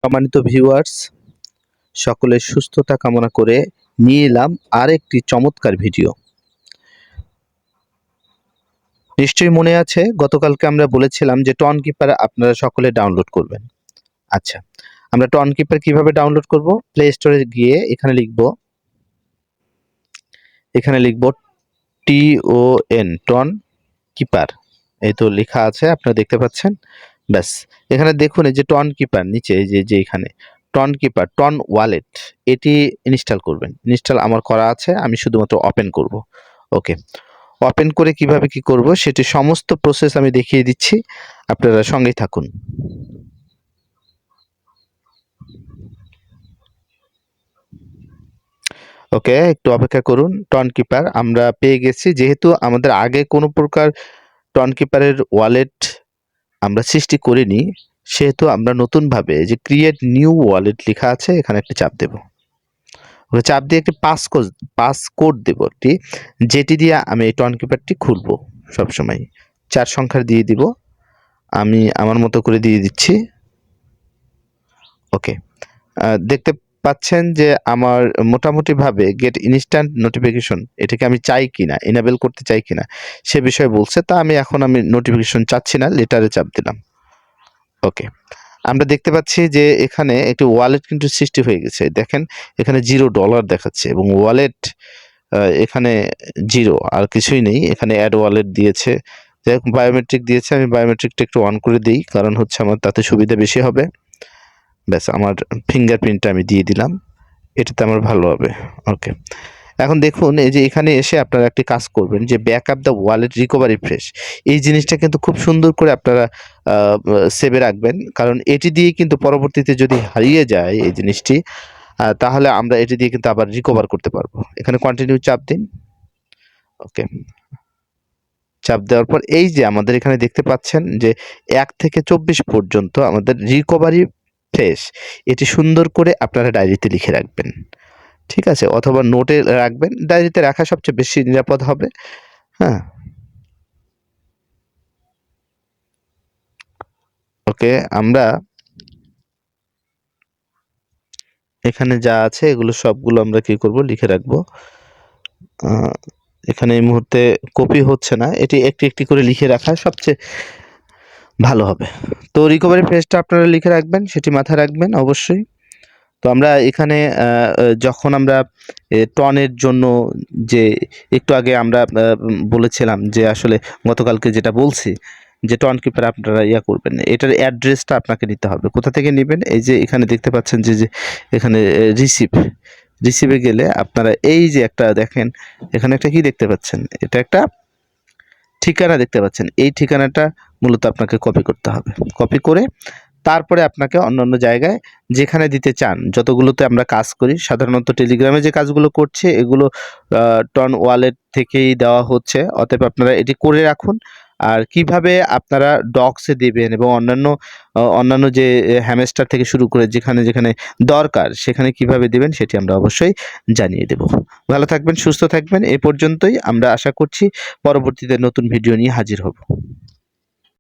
সম্মানিত ভিউয়ার্স, সকলের সুস্থতা কামনা করে নিয়ে এলাম আরেকটি চমৎকার ভিডিও। নিশ্চয়ই মনে আছে গতকালকে আমরা বলেছিলাম যে টন কিপার আপনারা সকলে ডাউনলোড করবেন। আচ্ছা, আমরা টন কিপার কিভাবে ডাউনলোড করব? প্লে স্টোরে গিয়ে এখানে লিখব TON টন কিপার। এই তো লেখা আছে, আপনারা দেখতে পাচ্ছেন। ব্যাস, এখানে দেখুন এই যে টন কিপার নিচে এই যে এখানে টন কিপার টন ওয়ালেট, এটি ইনস্টল করবেন। ইনস্টল আমার করা আছে, আমি শুধুমাত্র ওপেন করব। ওকে, ওপেন করে কিভাবে কি করব সেটি সমস্ত প্রসেস আমি দেখিয়ে দিচ্ছি, আপনারা সঙ্গেই থাকুন। ওকে, একটু অপেক্ষা করুন। টন কিপার আমরা পেয়ে গেছি। যেহেতু আমাদের আগে কোনো প্রকার টন কিপারের ওয়ালেট আমরা সৃষ্টি করিনি, সেহেতু আমরা নতুনভাবে যে ক্রিয়েট নিউ ওয়ালেট লেখা আছে এখানে একটা চাপ দেব। ওকে, চাপ দিয়ে একটি পাসকোড দেব একটি, যেটি দিয়ে আমি এই টন কিপারটি খুলব। সবসময় 4 সংখ্যার দিয়ে দিব, আমি আমার মতো করে দিয়ে দিচ্ছি। ওকে, দেখতে পাচ্ছেন যে আমার মোটামুটিভাবে গেট ইনস্ট্যান্ট নোটিফিকেশন, এটাকে আমি চাই কিনা, এনেবল করতে চাই কিনা সে বিষয়ে বলছে। তা আমি নোটিফিকেশন চাচ্ছি না, লেটারে চাপ দিলাম। ওকে, আমরা দেখতে পাচ্ছি যে এখানে একটি ওয়ালেট কিন্তু সৃষ্টি হয়ে গেছে। দেখেন এখানে $0 দেখাচ্ছে এবং ওয়ালেট এখানে 0, আর কিছুই নেই। এখানে অ্যাড ওয়ালেট দিয়েছে, বায়োমেট্রিক দিয়েছে। আমি বায়োমেট্রিকটা একটু অন করে দিই, কারণ হচ্ছে আমার তাতে সুবিধা বেশি হবে। ব্যাস, আমার ফিঙ্গারপ্রিন্টটা আমি দিয়ে দিলাম, এটাতে আমার ভালো হবে। ওকে, এখন দেখুন এই যে এখানে এসে আপনারা একটি কাজ করবেন যে backup the wallet recovery fresh. এই জিনিসটা কিন্তু খুব সুন্দর করে আপনারা সেভে রাখবেন, কারণ এটি দিয়ে কিন্তু পরবর্তীতে যদি হারিয়ে যায় এই জিনিসটি, তাহলে আমরা এটি দিয়ে কিন্তু আবার রিকভার করতে পারবো। এখানে কন্টিনিউ চাপ দিন। ওকে, চাপ দেওয়ার পর এই যে আমাদের এখানে দেখতে পাচ্ছেন যে 1 থেকে 24 পর্যন্ত আমাদের রিকভারি ফ্রেশ, এটি সুন্দর করে আপনারা ডায়েরিতে লিখে রাখবেন। ঠিক আছে, অথবা নোটে রাখবেন। ডায়েরিতে রাখা সবচেয়ে বেশি নিরাপদ হবে। হ্যাঁ, ওকে, আমরা এখানে যা আছে এগুলো সবগুলো আমরা কি করব, লিখে রাখবো। এখানে এই মুহূর্তে কপি হচ্ছে না, এটি একটি একটি করে লিখে রাখা সবচেয়ে ভালো হবে। তো রিকভারি ফ্রেজটা আপনারা লিখে রাখবেন, সেটি মাথায় রাখবেন অবশ্যই। তো আমরা এখানে যখন আমরা টনের জন্য যে একটু আগে আমরা বলেছিলাম যে আসলে গতকালকে যেটা বলছি যে টন কিপার আপনারা করবেন, এটার অ্যাড্রেসটা আপনাকে নিতে হবে। কোথা থেকে নেবেন? এই যে এখানে দেখতে পাচ্ছেন যে এখানে রিসিভে গেলে আপনারা এই যে একটা দেখেন, এখানে একটা কি দেখতে পাচ্ছেন, এটা একটা ঠিকানা দেখতে পাচ্ছেন। এই ঠিকানাটা মূলত আপনাকে কপি করতে হবে। কপি করে তারপরে আপনাকে অন্যান্য জায়গায় যেখানে দিতে চান, যতগুলোতে আমরা কাজ করি, সাধারণত টেলিগ্রামে যে কাজগুলো করছে এগুলো টন ওয়ালেট থেকেই দেওয়া হচ্ছে। অতএব আপনারা এটি করে রাখুন। আর কিভাবে আপনারা ডক্সে দেবেন এবং অন্যান্য যে হ্যামস্টার থেকে শুরু করে যেখানে যেখানে দরকার সেখানে কিভাবে দেবেন সেটি আমরা অবশ্যই জানিয়ে দেব। ভালো থাকবেন, সুস্থ থাকবেন। এ পর্যন্তই। আমরা আশা করছি পরবর্তীতে নতুন ভিডিও নিয়ে হাজির হব।